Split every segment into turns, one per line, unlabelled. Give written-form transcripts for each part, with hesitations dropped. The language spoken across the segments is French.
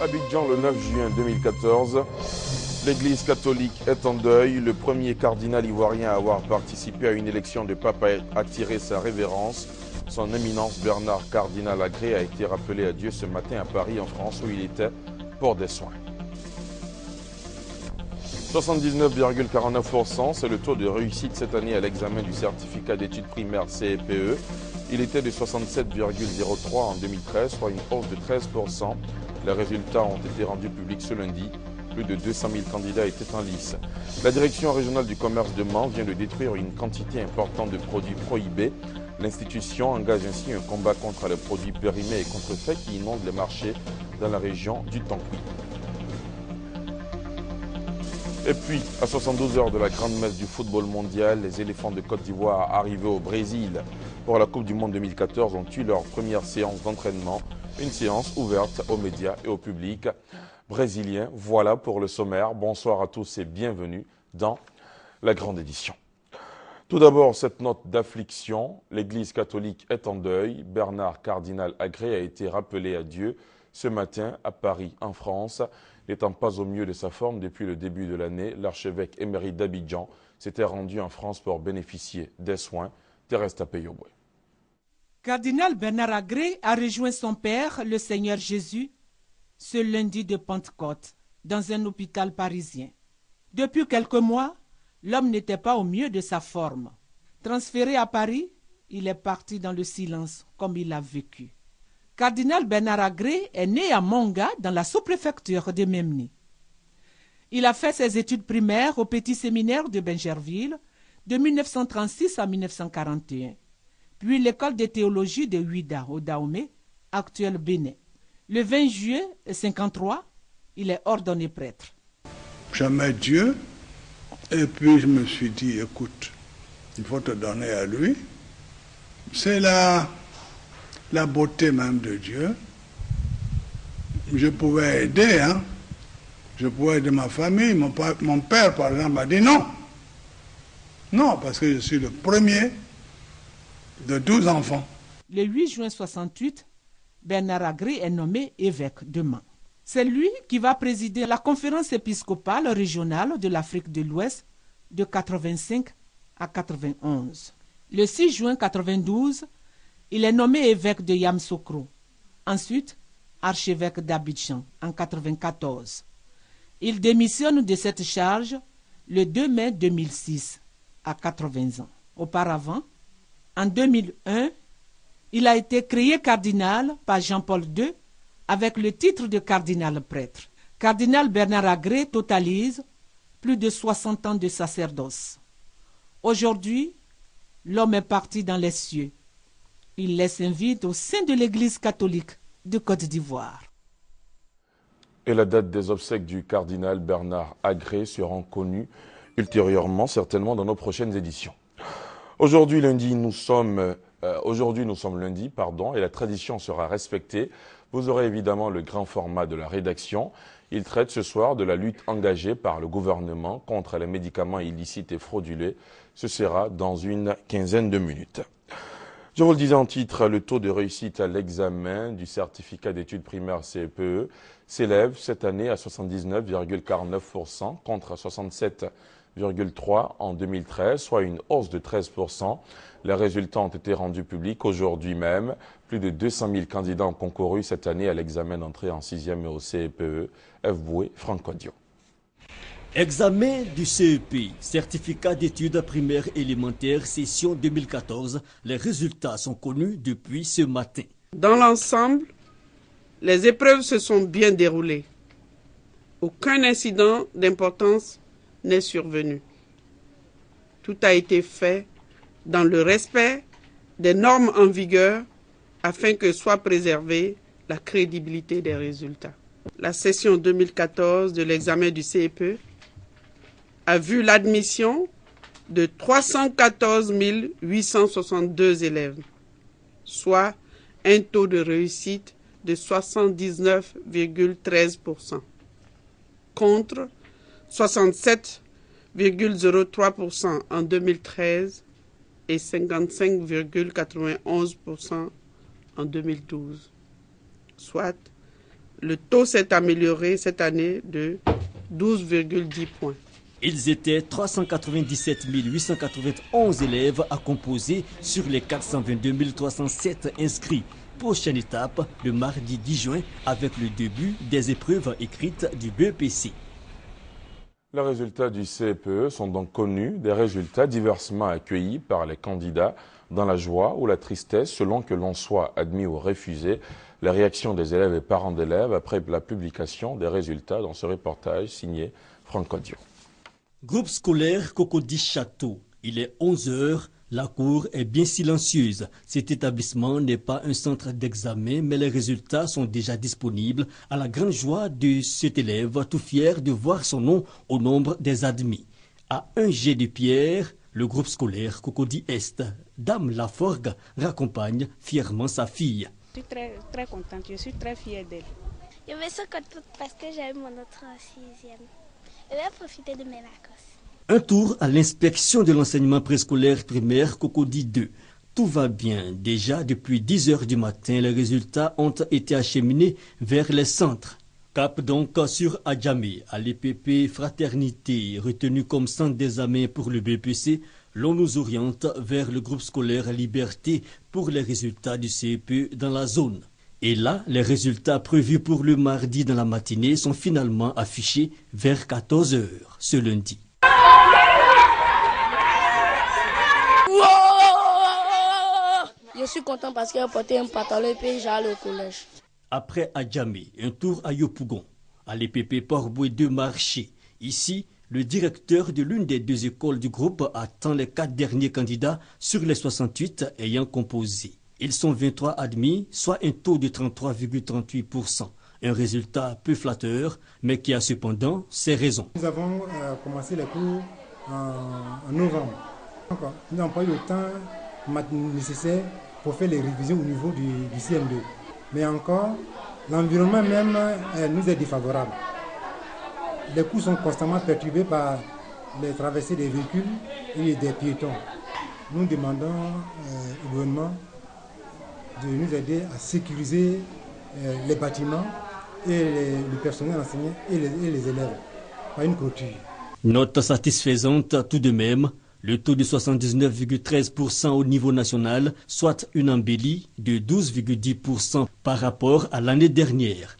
Abidjan le 9 juin 2014. L'Église catholique est en deuil. Le premier cardinal ivoirien à avoir participé à une élection de pape a attiré sa révérence. Son éminence Bernard Cardinal Agré a été rappelé à Dieu ce matin à Paris, en France, où il était pour des soins. 79,49%, c'est le taux de réussite cette année à l'examen du certificat d'études primaires CEPE. Il était de 67,03 en 2013, soit une hausse de 13%. Les résultats ont été rendus publics ce lundi. Plus de 200 000 candidats étaient en lice. La direction régionale du commerce de Mans vient de détruire une quantité importante de produits prohibés. L'institution engage ainsi un combat contre les produits périmés et contrefaits qui inondent les marchés dans la région du Tankoui. Et puis, à 72 heures de la grande messe du football mondial, les éléphants de Côte d'Ivoire arrivés au Brésil pour la Coupe du Monde 2014 ont eu leur première séance d'entraînement, une séance ouverte aux médias et au public brésilien. Voilà pour le sommaire. Bonsoir à tous et bienvenue dans la grande édition. Tout d'abord, cette note d'affliction. L'Église catholique est en deuil. Bernard Cardinal Agré a été rappelé à Dieu ce matin à Paris, en France. N'étant pas au mieux de sa forme depuis le début de l'année, l'archevêque émérite d'Abidjan s'était rendu en France pour bénéficier des soins. Thérèse Tapeyoboué.
Cardinal Bernard Agré a rejoint son père, le Seigneur Jésus, ce lundi de Pentecôte, dans un hôpital parisien. Depuis quelques mois, l'homme n'était pas au mieux de sa forme. Transféré à Paris, il est parti dans le silence, comme il a vécu. Cardinal Bernard Agré est né à Monga, dans la sous-préfecture de Memni. Il a fait ses études primaires au petit séminaire de Bingerville de 1936 à 1941, puis l'école de théologie de Ouida, au Dahomey, actuel Bénin. Le 20 juillet 1953, il est ordonné prêtre.
J'aimais Dieu, et puis je me suis dit, écoute, il faut te donner à lui. C'est la beauté même de Dieu. Je pouvais aider, je pouvais aider ma famille. Mon père, par exemple, m'a dit non. Non, parce que je suis le premier de 12 enfants.
Le 8 juin 1968, Bernard Agré est nommé évêque de Mans. C'est lui qui va présider la conférence épiscopale régionale de l'Afrique de l'Ouest de 85 à 91. Le 6 juin 92, il est nommé évêque de Yamoussoukro, ensuite archevêque d'Abidjan en 94. Il démissionne de cette charge le 2 mai 2006, à 80 ans. Auparavant, en 2001, il a été créé cardinal par Jean-Paul II avec le titre de cardinal prêtre. Cardinal Bernard Agré totalise plus de 60 ans de sacerdoce. Aujourd'hui, l'homme est parti dans les cieux. Il laisse un vide au sein de l'Église catholique de Côte d'Ivoire.
Et la date des obsèques du cardinal Bernard Agré seront connues ultérieurement, certainement dans nos prochaines éditions. Aujourd'hui, nous sommes lundi, et la tradition sera respectée. Vous aurez évidemment le grand format de la rédaction. Il traite ce soir de la lutte engagée par le gouvernement contre les médicaments illicites et frauduleux. Ce sera dans une quinzaine de minutes. Je vous le disais en titre, le taux de réussite à l'examen du certificat d'études primaires CEPE s'élève cette année à 79,49% contre 67,3% en 2013, soit une hausse de 13%. Les résultats ont été rendus publics aujourd'hui même. Plus de 200 000 candidats ont concouru cette année à l'examen d'entrée en 6e et au CEPE. F. Boué, Franck Odio.
Examen du CEP, certificat d'études primaires élémentaires, session 2014. Les résultats sont connus depuis ce matin.
Dans l'ensemble, les épreuves se sont bien déroulées. Aucun incident d'importance n'est survenu. Tout a été fait dans le respect des normes en vigueur afin que soit préservée la crédibilité des résultats. La session 2014 de l'examen du CEPE a vu l'admission de 314 862 élèves, soit un taux de réussite de 79,13%, contre 67,03% en 2013 et 55,91% en 2012, soit Le taux s'est amélioré cette année de 12,10 points.
Ils étaient 397 891 élèves à composer sur les 422 307 inscrits. Prochaine étape, le mardi 10 juin, avec le début des épreuves écrites du BEPC.
Les résultats du CPE sont donc connus, des résultats diversement accueillis par les candidats dans la joie ou la tristesse selon que l'on soit admis ou refusé. Les réactions des élèves et parents d'élèves après la publication des résultats dans ce reportage signé Franck Audio.
Groupe scolaire Cocody Château. Il est 11 h. La cour est bien silencieuse. Cet établissement n'est pas un centre d'examen, mais les résultats sont déjà disponibles à la grande joie de cet élève, tout fier de voir son nom au nombre des admis. À un jet de pierre, le groupe scolaire Cocody Est, Dame Laforgue, raccompagne fièrement sa fille.
Je suis très contente, je suis très fière d'elle.
Je me sens contente parce que j'ai eu mon entrée en 6e. Je vais profiter de mes vacances.
Un tour à l'inspection de l'enseignement préscolaire primaire Cocody 2. Tout va bien. Déjà, depuis 10 h du matin, les résultats ont été acheminés vers les centres. Cap donc sur Adjamé, à l'EPP Fraternité, retenu comme centre d'examen pour le BPC, l'on nous oriente vers le groupe scolaire Liberté pour les résultats du CEPE dans la zone. Et là, les résultats prévus pour le mardi dans la matinée sont finalement affichés vers 14 h ce lundi.
Je suis content parce qu'il a porté un pantalon et puis j'allais au collège.
Après Adjamé, un tour à Yopougon, à l'EPP Port-Boué 2 Marché. Ici, le directeur de l'une des 2 écoles du groupe attend les 4 derniers candidats sur les 68 ayant composé. Ils sont 23 admis, soit un taux de 33,38%. Un résultat peu flatteur, mais qui a cependant ses raisons.
Nous avons commencé les cours en novembre. Nous n'avons pas eu le temps nécessaire pour faire les révisions au niveau du CM2. Mais encore, l'environnement même nous est défavorable. Les cours sont constamment perturbés par les traversées des véhicules et des piétons. Nous demandons au gouvernement de nous aider à sécuriser les bâtiments et le personnel enseignant et les élèves par une clôture.
Note satisfaisante tout de même, le taux de 79,13% au niveau national, soit une embellie de 12,10% par rapport à l'année dernière.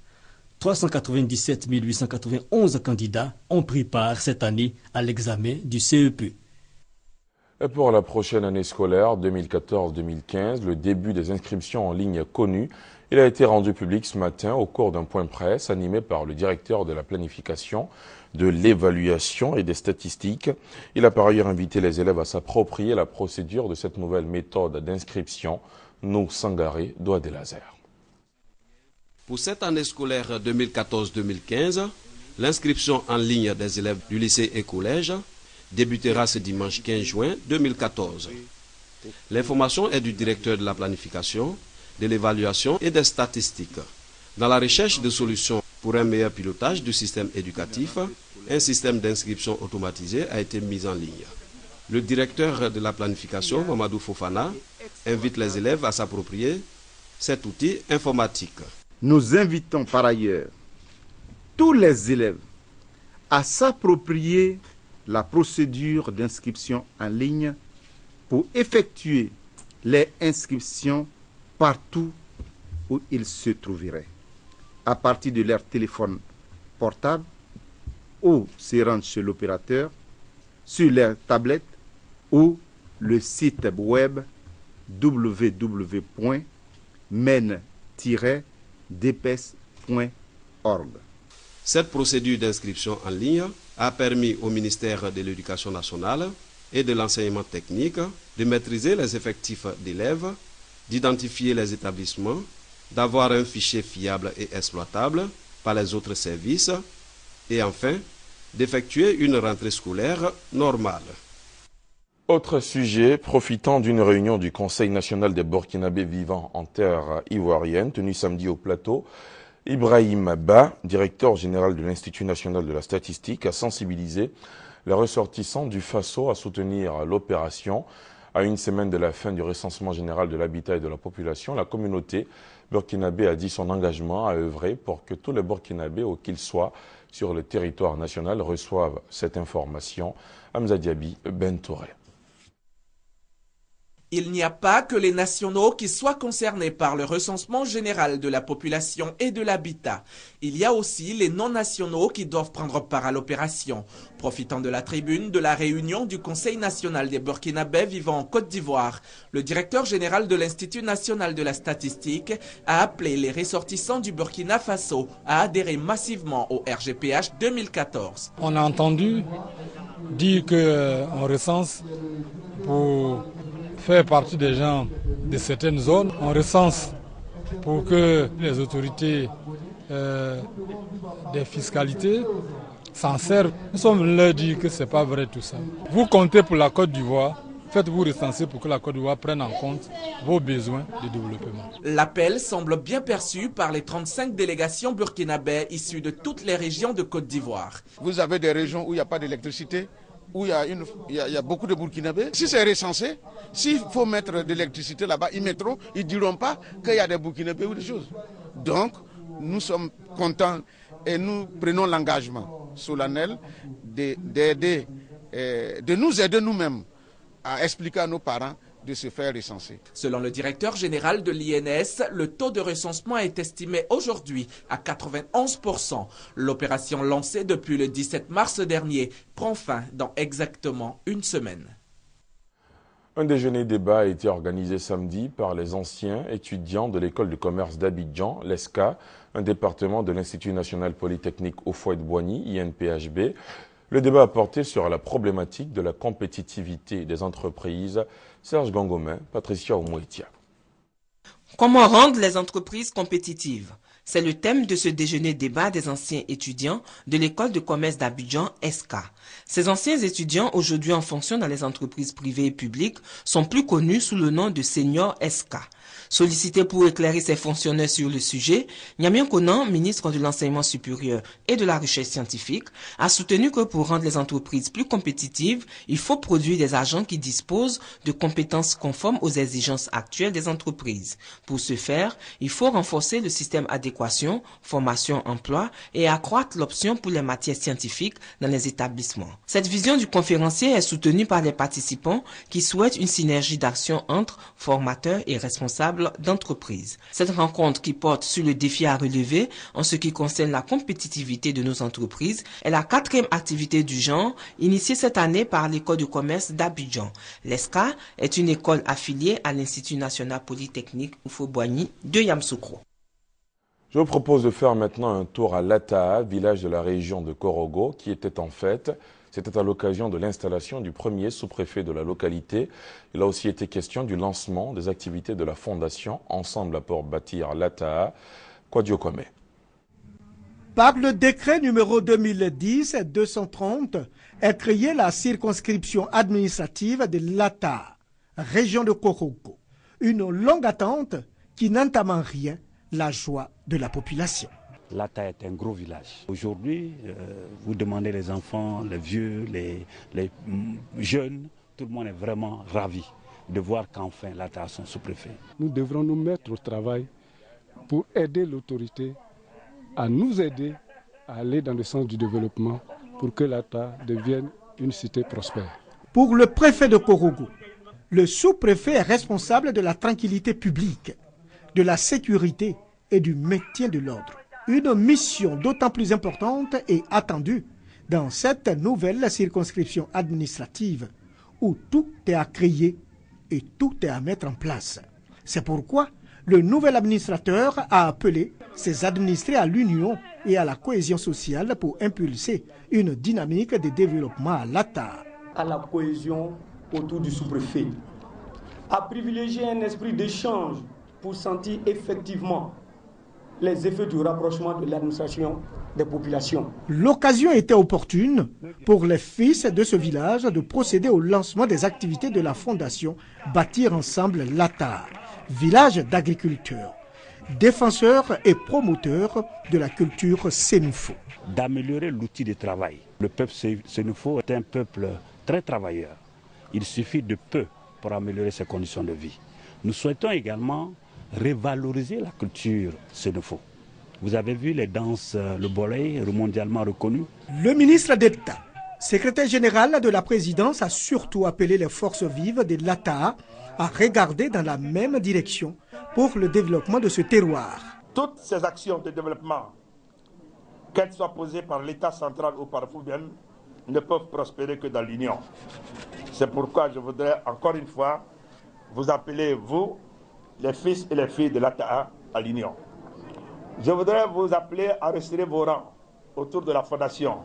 397 891 candidats ont pris part cette année à l'examen du CEP.
Et pour la prochaine année scolaire 2014-2015, le début des inscriptions en ligne connu, il a été rendu public ce matin au cours d'un point presse animé par le directeur de la planification, de l'évaluation et des statistiques. Il a par ailleurs invité les élèves à s'approprier la procédure de cette nouvelle méthode d'inscription. Nou Sangaré, Doigt des Lasers.
Pour cette année scolaire 2014-2015, l'inscription en ligne des élèves du lycée et collège débutera ce dimanche 15 juin 2014. L'information est du directeur de la planification, de l'évaluation et des statistiques. Dans la recherche de solutions pour un meilleur pilotage du système éducatif, un système d'inscription automatisé a été mis en ligne. Le directeur de la planification, Mamadou Fofana, invite les élèves à s'approprier cet outil informatique.
Nous invitons par ailleurs tous les élèves à s'approprier la procédure d'inscription en ligne pour effectuer les inscriptions partout où ils se trouveraient, à partir de leur téléphone portable ou se rendre chez l'opérateur, sur leur tablette ou le site web www.men-depes.org.
Cette procédure d'inscription en ligne a permis au ministère de l'Éducation nationale et de l'enseignement technique de maîtriser les effectifs d'élèves, d'identifier les établissements, d'avoir un fichier fiable et exploitable par les autres services et enfin d'effectuer une rentrée scolaire normale.
Autre sujet, profitant d'une réunion du Conseil national des Burkinabés vivant en terre ivoirienne tenue samedi au plateau, Ibrahim Ba, directeur général de l'Institut national de la statistique, a sensibilisé les ressortissants du Faso à soutenir l'opération. À une semaine de la fin du recensement général de l'habitat et de la population, la communauté burkinabé a dit son engagement à œuvrer pour que tous les Burkinabés, où qu'ils soient sur le territoire national, reçoivent cette information. Hamza Diaby, Ben Touré.
Il n'y a pas que les nationaux qui soient concernés par le recensement général de la population et de l'habitat. Il y a aussi les non-nationaux qui doivent prendre part à l'opération. Profitant de la tribune de la réunion du Conseil national des Burkinabés vivant en Côte d'Ivoire, le directeur général de l'Institut national de la statistique a appelé les ressortissants du Burkina Faso à adhérer massivement au RGPH 2014.
On a entendu dire qu'on recense pour faire partie des gens de certaines zones. On recense pour que les autorités des fiscalités s'en servent. Nous sommes leur dire que ce n'est pas vrai tout ça. Vous comptez pour la Côte d'Ivoire, faites-vous recenser pour que la Côte d'Ivoire prenne en compte vos besoins de développement.
L'appel semble bien perçu par les 35 délégations burkinabées issues de toutes les régions de Côte d'Ivoire.
Vous avez des régions où il n'y a pas d'électricité, où il y a beaucoup de Burkinabés. Si c'est recensé, s'il faut mettre de l'électricité là-bas, ils mettront, ils ne diront pas qu'il y a des Burkinabés ou des choses. Donc, nous sommes contents et nous prenons l'engagement solennel d'aider, de nous aider nous-mêmes à expliquer à nos parents de se faire recenser.
Selon le directeur général de l'INS, le taux de recensement est estimé aujourd'hui à 91%. L'opération lancée depuis le 17 mars dernier prend fin dans exactement une semaine.
Un déjeuner débat a été organisé samedi par les anciens étudiants de l'école de commerce d'Abidjan, l'ESCA, un département de l'Institut national polytechnique Houphouët-Boigny, INPHB. Le débat a porté sur la problématique de la compétitivité des entreprises. Serge Gangomin, Patricia Oumouetia.
Comment rendre les entreprises compétitives? C'est le thème de ce déjeuner débat des anciens étudiants de l'école de commerce d'Abidjan, ESCA. Ces anciens étudiants, aujourd'hui en fonction dans les entreprises privées et publiques, sont plus connus sous le nom de seniors ESCA. Sollicité pour éclairer ses fonctionnaires sur le sujet, Nyamien Konan, ministre de l'Enseignement supérieur et de la Recherche scientifique, a soutenu que pour rendre les entreprises plus compétitives, il faut produire des agents qui disposent de compétences conformes aux exigences actuelles des entreprises. Pour ce faire, il faut renforcer le système adéquation, formation, emploi et accroître l'option pour les matières scientifiques dans les établissements. Cette vision du conférencier est soutenue par les participants qui souhaitent une synergie d'action entre formateurs et responsables d'entreprise. Cette rencontre qui porte sur le défi à relever en ce qui concerne la compétitivité de nos entreprises est la 4e activité du genre initiée cette année par l'école de commerce d'Abidjan. L'ESCA est une école affiliée à l'Institut national polytechnique Houphouët-Boigny de Yamoussoukro.
Je vous propose de faire maintenant un tour à Lataa, village de la région de Korogo, qui était en fête. C'était à l'occasion de l'installation du premier sous-préfet de la localité. Il a aussi été question du lancement des activités de la fondation Ensemble pour bâtir Lataa. Kwadio Kwame.
Par le décret numéro 2010-230 est créée la circonscription administrative de Lataa, région de Korogo. Une longue attente qui n'entame en rien la joie de la population.
Lataa est un gros village. Aujourd'hui, vous demandez les enfants, les vieux, les jeunes, tout le monde est vraiment ravi de voir qu'enfin Lataa a son sous-préfet.
Nous devrons nous mettre au travail pour aider l'autorité à nous aider à aller dans le sens du développement pour que Lataa devienne une cité prospère.
Pour le préfet de Korogo, le sous-préfet est responsable de la tranquillité publique, de la sécurité et du maintien de l'ordre. Une mission d'autant plus importante et attendue dans cette nouvelle circonscription administrative où tout est à créer et tout est à mettre en place. C'est pourquoi le nouvel administrateur a appelé ses administrés à l'union et à la cohésion sociale pour impulser une dynamique de développement à Lataa.
À la cohésion autour du sous-préfet, à privilégier un esprit d'échange pour sentir effectivement les effets du rapprochement de l'administration des populations.
L'occasion était opportune pour les fils de ce village de procéder au lancement des activités de la fondation Bâtir Ensemble Lataa, village d'agriculteurs, défenseurs et promoteurs de la culture Sénoufo.
D'améliorer l'outil de travail. Le peuple Sénoufo est un peuple très travailleur. Il suffit de peu pour améliorer ses conditions de vie. Nous souhaitons également revaloriser la culture sénéfo. Vous avez vu les danses, le bolé, mondialement reconnu.
Le ministre d'État, secrétaire général de la présidence, a surtout appelé les forces vives de l'ATA à regarder dans la même direction pour le développement de ce terroir.
Toutes ces actions de développement, qu'elles soient posées par l'État central ou par vous-même, ne peuvent prospérer que dans l'union. C'est pourquoi je voudrais encore une fois vous appeler, vous, les fils et les filles de l'ATA, à l'union. Je voudrais vous appeler à resserrer vos rangs autour de la fondation.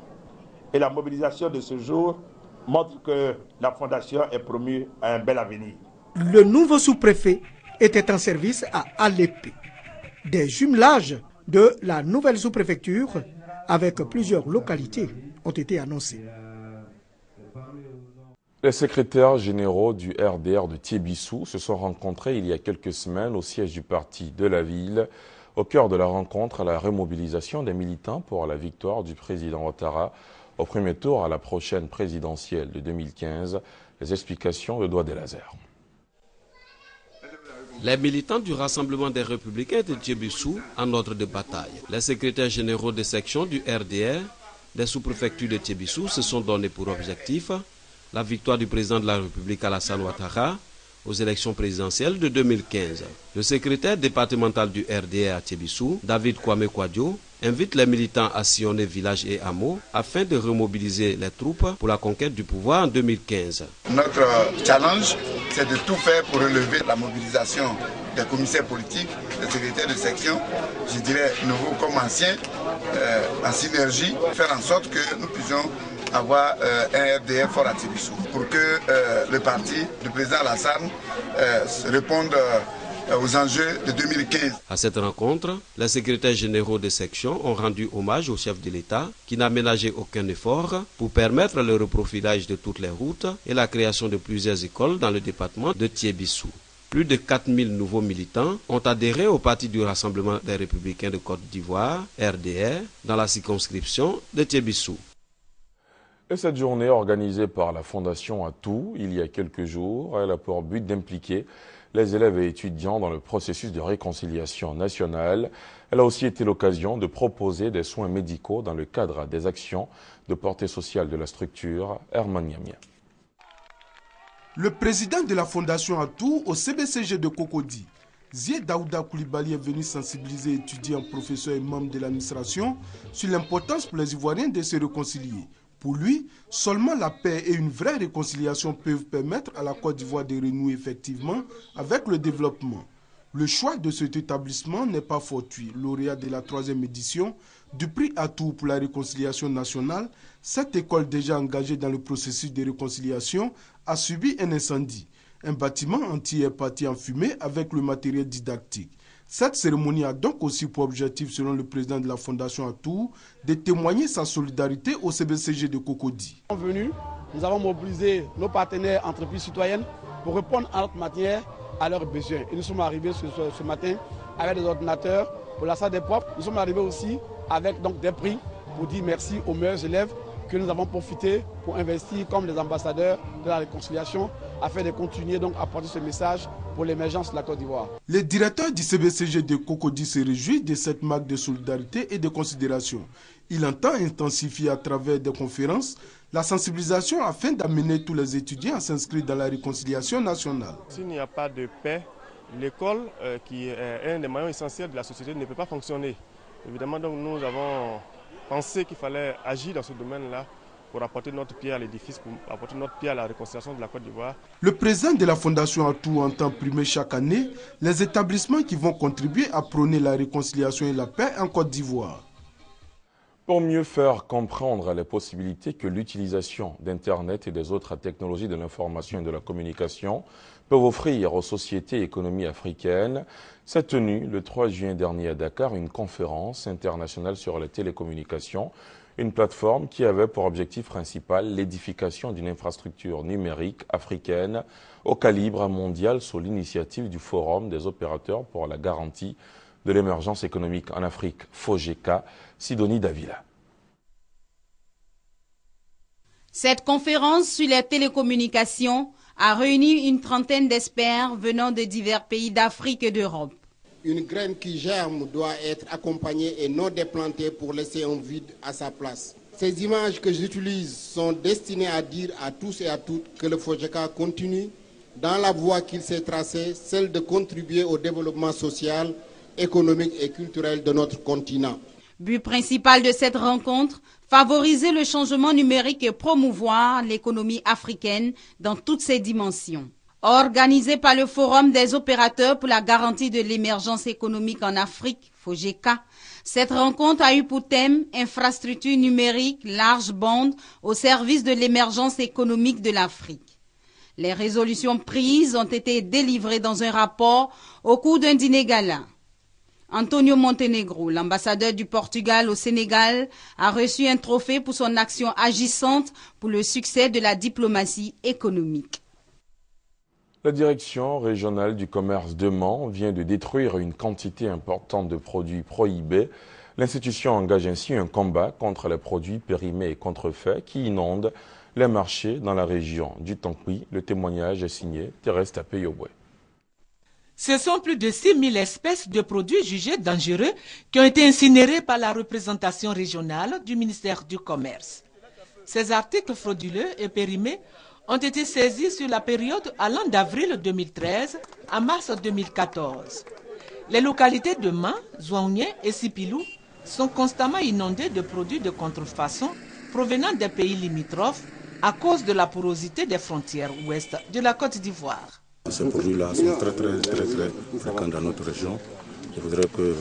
Et la mobilisation de ce jour montre que la fondation est promue à un bel avenir.
Le nouveau sous-préfet était en service à Alépé. Des jumelages de la nouvelle sous-préfecture avec plusieurs localités ont été annoncés.
Les secrétaires généraux du RDR de Thiébissou se sont rencontrés il y a quelques semaines au siège du parti de la ville. Au cœur de la rencontre, la remobilisation des militants pour la victoire du président Ouattara au premier tour à la prochaine présidentielle de 2015. Les explications de Doigt des Lazers.
Les militants du Rassemblement des Républicains de Thiébissou en ordre de bataille. Les secrétaires généraux des sections du RDR, des sous-préfectures de Thiébissou se sont donnés pour objectif la victoire du président de la République Alassane Ouattara aux élections présidentielles de 2015. Le secrétaire départemental du RDR à Thiébissou, David Kwame Kwadjo, invite les militants à sillonner villages et hameaux afin de remobiliser les troupes pour la conquête du pouvoir en 2015.
Notre challenge, c'est de tout faire pour relever la mobilisation des commissaires politiques, des secrétaires de section, je dirais nouveaux comme anciens, en synergie, faire en sorte que nous puissions avoir un RDR fort à Thiébissou pour que le parti du président Alassane réponde aux enjeux de 2015.
À cette rencontre, les secrétaires généraux des sections ont rendu hommage au chef de l'État qui n'a ménagé aucun effort pour permettre le reprofilage de toutes les routes et la création de plusieurs écoles dans le département de Thiébissou. Plus de 4000 nouveaux militants ont adhéré au parti du Rassemblement des Républicains de Côte d'Ivoire, RDR, dans la circonscription de Thiébissou.
Et cette journée organisée par la Fondation Atou, il y a quelques jours, elle a pour but d'impliquer les élèves et étudiants dans le processus de réconciliation nationale. Elle a aussi été l'occasion de proposer des soins médicaux dans le cadre des actions de portée sociale de la structure. Herman Yamia.
Le président de la Fondation Atou au CBCG de Cocody, Zié Daouda Koulibaly, est venu sensibiliser étudiants, professeurs et membres de l'administration sur l'importance pour les Ivoiriens de se réconcilier. Pour lui, seulement la paix et une vraie réconciliation peuvent permettre à la Côte d'Ivoire de renouer effectivement avec le développement. Le choix de cet établissement n'est pas fortuit. Lauréat de la 3e édition du prix Atou pour la réconciliation nationale, cette école déjà engagée dans le processus de réconciliation a subi un incendie. Un bâtiment entier est parti en fumée avec le matériel didactique. Cette cérémonie a donc aussi pour objectif, selon le président de la Fondation Atou, de témoigner sa solidarité au CBCG de Cocody.
Nous avons mobilisé nos partenaires entreprises citoyennes pour répondre à notre manière à leurs besoins. Et nous sommes arrivés ce matin avec des ordinateurs pour la salle des profs. Nous sommes arrivés aussi avec donc des prix pour dire merci aux meilleurs élèves que nous avons profité pour investir comme les ambassadeurs de la réconciliation afin de continuer donc à porter ce message pour l'émergence de la Côte d'Ivoire.
Le directeur du CBCG de Cocody se réjouit de cette marque de solidarité et de considération. Il entend intensifier à travers des conférences la sensibilisation afin d'amener tous les étudiants à s'inscrire dans la réconciliation nationale.
S'il n'y a pas de paix, l'école, qui est un des maillons essentiels de la société, ne peut pas fonctionner. Évidemment, donc, nous avons pensé qu'il fallait agir dans ce domaine-là pour apporter notre pierre à l'édifice, pour apporter notre pierre à la réconciliation de la Côte d'Ivoire.
Le président de la Fondation Atou entend primer chaque année les établissements qui vont contribuer à prôner la réconciliation et la paix en Côte d'Ivoire.
Pour mieux faire comprendre les possibilités que l'utilisation d'Internet et des autres technologies de l'information et de la communication peuvent offrir aux sociétés et économies africaines, s'est tenue le 3 juin dernier à Dakar une conférence internationale sur les télécommunications, une plateforme qui avait pour objectif principal l'édification d'une infrastructure numérique africaine au calibre mondial sous l'initiative du Forum des opérateurs pour la garantie de l'émergence économique en Afrique, FOGECA, Sidonie Davila.
Cette conférence sur les télécommunications a réuni une trentaine d'experts venant de divers pays d'Afrique et d'Europe.
Une graine qui germe doit être accompagnée et non déplantée pour laisser un vide à sa place. Ces images que j'utilise sont destinées à dire à tous et à toutes que le FOGECA continue dans la voie qu'il s'est tracée, celle de contribuer au développement social, économique et culturel de notre continent.
But principal de cette rencontre, favoriser le changement numérique et promouvoir l'économie africaine dans toutes ses dimensions. Organisé par le Forum des opérateurs pour la garantie de l'émergence économique en Afrique, FOGECA, cette rencontre a eu pour thème infrastructure numérique large bande au service de l'émergence économique de l'Afrique. Les résolutions prises ont été délivrées dans un rapport au cours d'un dîner gala. Antonio Montenegro, l'ambassadeur du Portugal au Sénégal, a reçu un trophée pour son action agissante pour le succès de la diplomatie économique.
La direction régionale du commerce de Mans vient de détruire une quantité importante de produits prohibés. L'institution engage ainsi un combat contre les produits périmés et contrefaits qui inondent les marchés dans la région du Tankwi. Le témoignage est signé Thérèse Tapé-Yoboué.
Ce sont plus de 6 000 espèces de produits jugés dangereux qui ont été incinérés par la représentation régionale du ministère du Commerce. Ces articles frauduleux et périmés ont été saisis sur la période allant d'avril 2013 à mars 2014. Les localités de Mans, Zouaounié et Sipilou sont constamment inondées de produits de contrefaçon provenant des pays limitrophes à cause de la porosité des frontières ouest de la Côte d'Ivoire.
Ces produits-là sont très fréquents dans notre région. Je voudrais que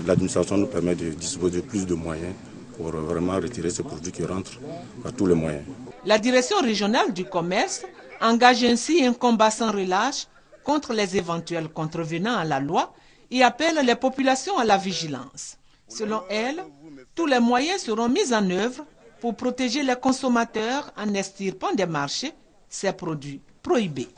l'administration nous permette de disposer de plus de moyens pour vraiment retirer ces produits qui rentrent par tous les moyens.
La direction régionale du commerce engage ainsi un combat sans relâche contre les éventuels contrevenants à la loi et appelle les populations à la vigilance. Selon elle, tous les moyens seront mis en œuvre pour protéger les consommateurs en extirpant des marchés ces produits prohibés.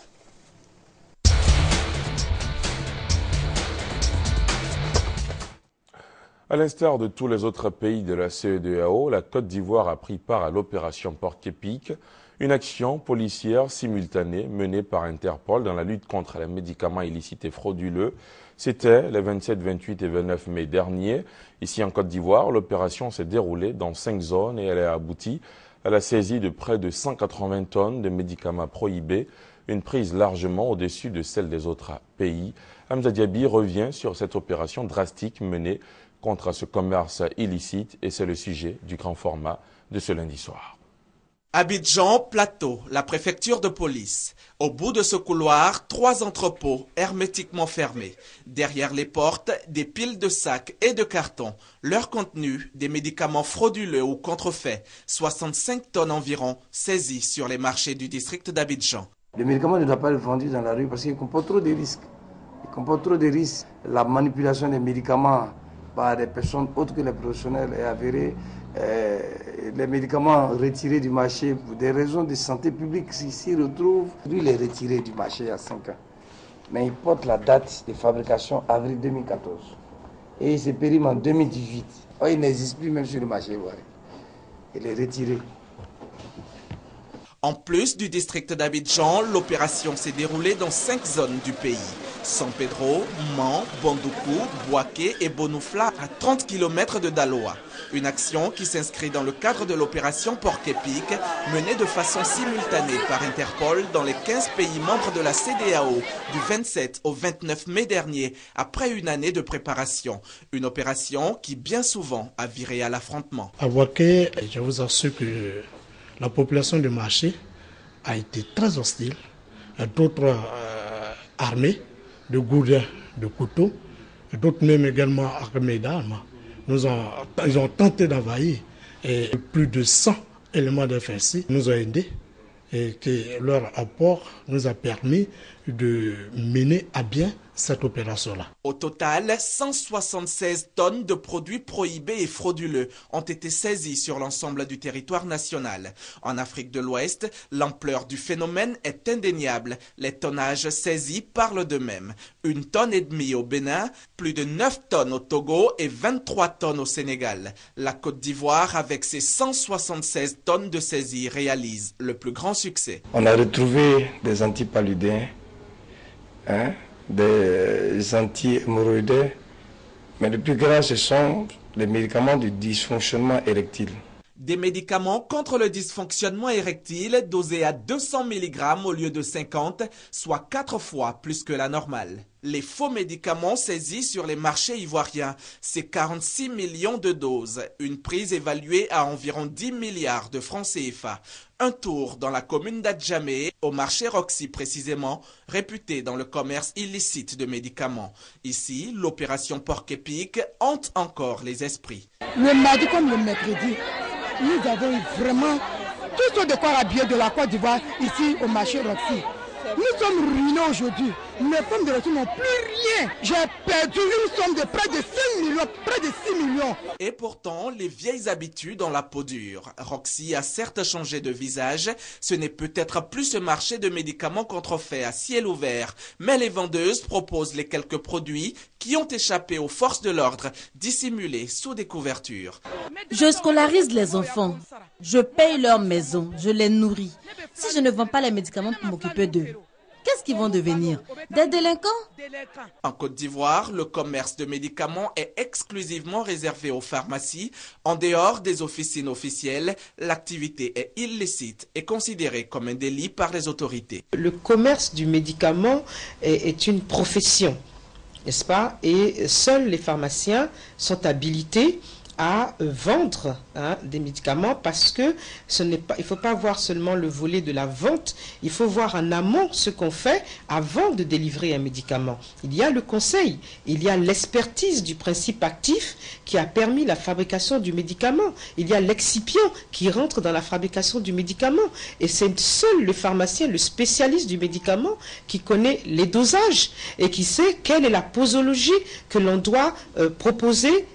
À l'instar de tous les autres pays de la CEDEAO, la Côte d'Ivoire a pris part à l'opération Porc-Épic, une action policière simultanée menée par Interpol dans la lutte contre les médicaments illicites et frauduleux. C'était les 27, 28 et 29 mai dernier. Ici en Côte d'Ivoire, l'opération s'est déroulée dans 5 zones et elle a abouti à la saisie de près de 180 tonnes de médicaments prohibés, une prise largement au-dessus de celle des autres pays. Hamza Diaby revient sur cette opération drastique menée contre ce commerce illicite et c'est le sujet du grand format de ce lundi soir.
Abidjan, Plateau, la préfecture de police. Au bout de ce couloir, 3 entrepôts hermétiquement fermés. Derrière les portes, des piles de sacs et de cartons. Leur contenu, des médicaments frauduleux ou contrefaits. 65 tonnes environ saisies sur les marchés du district d'Abidjan.
Les médicaments ne doivent pas être vendus dans la rue parce qu'ils comportent trop de risques. Ils comportent trop de risques. La manipulation des médicaments par des personnes autres que les professionnels est avérée. Les médicaments retirés du marché pour des raisons de santé publique s'y retrouvent. Lui, il est retiré du marché il y a 5 ans. Mais il porte la date de fabrication avril 2014. Et il se périme en 2018. Oh, il n'existe plus même sur le marché. Ouais. Il est retiré.
En plus du district d'Abidjan, l'opération s'est déroulée dans 5 zones du pays. San Pedro, Mans, Bandoukou, Bouaké et Bonoufla à 30 km de Daloa. Une action qui s'inscrit dans le cadre de l'opération Porc-Épic menée de façon simultanée par Interpol dans les 15 pays membres de la CEDEAO du 27 au 29 mai dernier après une année de préparation. Une opération qui bien souvent a viré à l'affrontement.
À Bouaké, je vous assure que la population du marché a été très hostile. D'autres armés de gourdins, de couteaux, d'autres même également armés d'armes. Ils ont tenté d'envahir et plus de 100 éléments d'FSI nous ont aidés et que leur apport nous a permis de mener à bien cette opération-là.
Au total, 176 tonnes de produits prohibés et frauduleux ont été saisies sur l'ensemble du territoire national. En Afrique de l'Ouest, l'ampleur du phénomène est indéniable. Les tonnages saisis parlent d'eux-mêmes. 1,5 tonne au Bénin, plus de 9 tonnes au Togo et 23 tonnes au Sénégal. La Côte d'Ivoire, avec ses 176 tonnes de saisie, réalise le plus grand succès.
On a retrouvé des antipaludins, des anti-hémorroïdaires, mais le plus grave, ce sont les médicaments de dysfonctionnement érectile.
Des médicaments contre le dysfonctionnement érectile dosés à 200 mg au lieu de 50, soit 4 fois plus que la normale. Les faux médicaments saisis sur les marchés ivoiriens, c'est 46 millions de doses, une prise évaluée à environ 10 milliards de francs CFA. Un tour dans la commune d'Adjamé, au marché Roxy précisément, réputé dans le commerce illicite de médicaments. Ici, l'opération porc-épic hante encore les esprits.
Le mardi comme le mercredi, nous avons vraiment tout ce de quoi habiller de la Côte d'Ivoire ici au marché Roxy. Nous sommes ruinés aujourd'hui. Mes femmes de retour n'ont plus rien. J'ai perdu une somme de près de 5 millions, près de 6 millions.
Et pourtant, les vieilles habitudes ont la peau dure. Roxy a certes changé de visage. Ce n'est peut-être plus ce marché de médicaments contrefaits à ciel ouvert. Mais les vendeuses proposent les quelques produits qui ont échappé aux forces de l'ordre, dissimulés sous des couvertures.
Je scolarise les enfants. Je paye leur maison. Je les nourris. Si je ne vends pas les médicaments pour m'occuper d'eux, qu'est-ce qu'ils vont devenir? Des délinquants?
En Côte d'Ivoire, le commerce de médicaments est exclusivement réservé aux pharmacies. En dehors des officines officielles, l'activité est illicite et considérée comme un délit par les autorités.
Le commerce du médicament est une profession, n'est-ce pas? Et seuls les pharmaciens sont habilités à vendre des médicaments, parce que il ne faut pas voir seulement le volet de la vente, il faut voir en amont ce qu'on fait avant de délivrer un médicament. Il y a le conseil, il y a l'expertise du principe actif qui a permis la fabrication du médicament, il y a l'excipient qui rentre dans la fabrication du médicament, et c'est seul le pharmacien, le spécialiste du médicament, qui connaît les dosages et qui sait quelle est la posologie que l'on doit proposer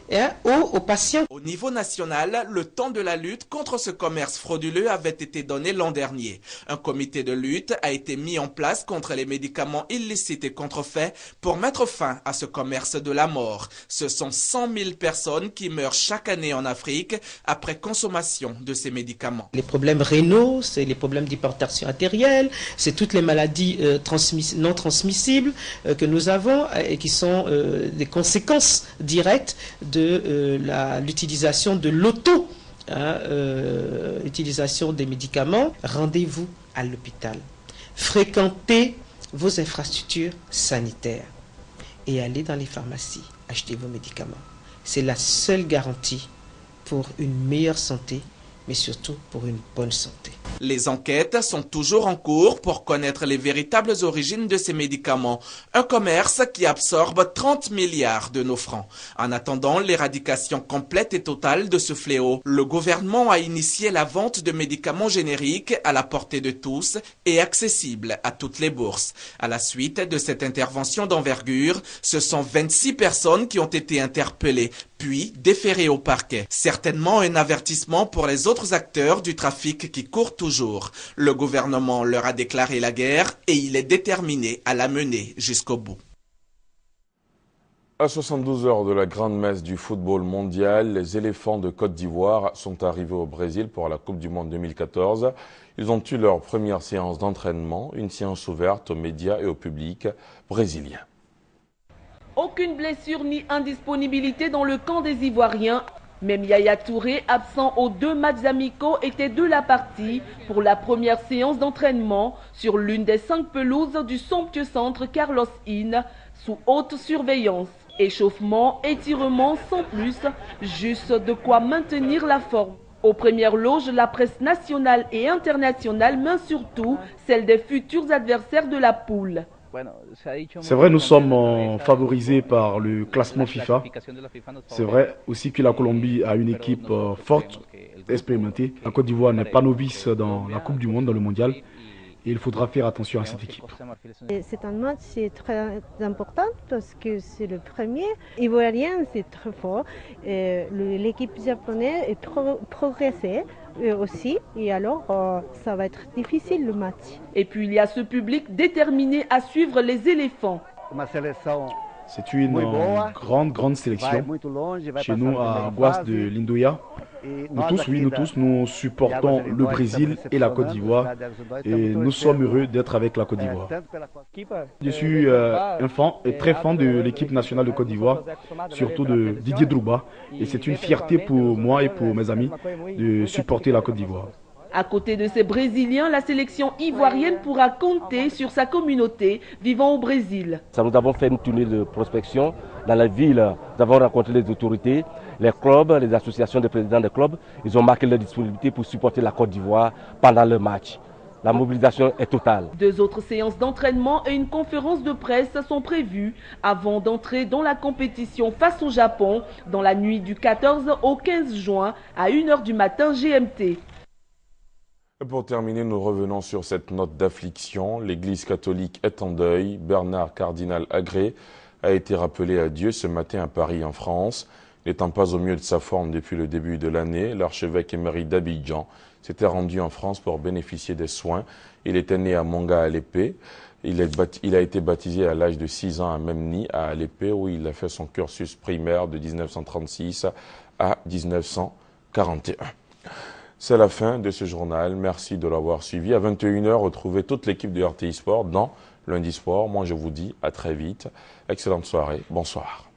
aux patients.
Au niveau national, le temps de la lutte contre ce commerce frauduleux avait été donné l'an dernier. Un comité de lutte a été mis en place contre les médicaments illicites et contrefaits pour mettre fin à ce commerce de la mort. Ce sont 100 000 personnes qui meurent chaque année en Afrique après consommation de ces médicaments.
Les problèmes rénaux, c'est les problèmes d'hypertension artérielle, c'est toutes les maladies non transmissibles que nous avons et qui sont des conséquences directes de l'utilisation de utilisation des médicaments. Rendez-vous à l'hôpital. Fréquentez vos infrastructures sanitaires et allez dans les pharmacies, achetez vos médicaments. C'est la seule garantie pour une meilleure santé, mais surtout pour une bonne santé.
Les enquêtes sont toujours en cours pour connaître les véritables origines de ces médicaments. Un commerce qui absorbe 30 milliards de nos francs. En attendant l'éradication complète et totale de ce fléau, le gouvernement a initié la vente de médicaments génériques à la portée de tous et accessibles à toutes les bourses. À la suite de cette intervention d'envergure, ce sont 26 personnes qui ont été interpellées, puis déférées au parquet. Certainement un avertissement pour les autres acteurs du trafic qui courent toujours. Le gouvernement leur a déclaré la guerre et il est déterminé à la mener jusqu'au bout.
À 72 heures de la grande messe du football mondial, les éléphants de Côte d'Ivoire sont arrivés au Brésil pour la Coupe du Monde 2014. Ils ont eu leur première séance d'entraînement, une séance ouverte aux médias et au public brésilien.
Aucune blessure ni indisponibilité dans le camp des Ivoiriens. Même Yaya Touré, absent aux 2 matchs amicaux, était de la partie pour la première séance d'entraînement sur l'une des 5 pelouses du somptueux centre Carlos Inn, sous haute surveillance. Échauffement, étirement sans plus, juste de quoi maintenir la forme. Aux premières loges, la presse nationale et internationale, mais surtout celle des futurs adversaires de la poule.
C'est vrai, nous sommes favorisés par le classement FIFA. C'est vrai aussi que la Colombie a une équipe forte, expérimentée. La Côte d'Ivoire n'est pas novice dans la Coupe du Monde, dans le mondial. Et il faudra faire attention à cette équipe.
C'est un match très important parce que c'est le premier. Ivoirien, c'est très fort. L'équipe japonaise est progressée aussi. Et alors, ça va être difficile le match.
Et puis, il y a ce public déterminé à suivre les éléphants.
C'est une grande sélection. Chez nous, à Guas de Lindoya, Nous tous, nous supportons le Brésil et la Côte d'Ivoire et nous sommes heureux d'être avec la Côte d'Ivoire. Je suis un fan et très fan de l'équipe nationale de Côte d'Ivoire, surtout de Didier Drogba, et c'est une fierté pour moi et pour mes amis de supporter la Côte d'Ivoire.
À côté de ces Brésiliens, la sélection ivoirienne pourra compter sur sa communauté vivant au Brésil.
Nous avons fait une tournée de prospection dans la ville. Nous avons rencontré les autorités, les clubs, les associations de présidents des clubs. Ils ont marqué leur disponibilité pour supporter la Côte d'Ivoire pendant le match. La mobilisation est totale.
2 autres séances d'entraînement et une conférence de presse sont prévues avant d'entrer dans la compétition face au Japon dans la nuit du 14 au 15 juin à 1h du matin GMT.
Pour terminer, nous revenons sur cette note d'affliction. L'Église catholique est en deuil. Bernard Cardinal Agré a été rappelé à Dieu ce matin à Paris, en France. N'étant pas au mieux de sa forme depuis le début de l'année, l'archevêque émérite d'Abidjan s'était rendu en France pour bénéficier des soins. Il était né à Monga, à Alépé. Il a été baptisé à l'âge de 6 ans à Memni, à Alépé, où il a fait son cursus primaire de 1936 à 1941. C'est la fin de ce journal. Merci de l'avoir suivi. À 21h, retrouvez toute l'équipe de RTI Sport dans Lundi Sport. Moi, je vous dis à très vite. Excellente soirée. Bonsoir.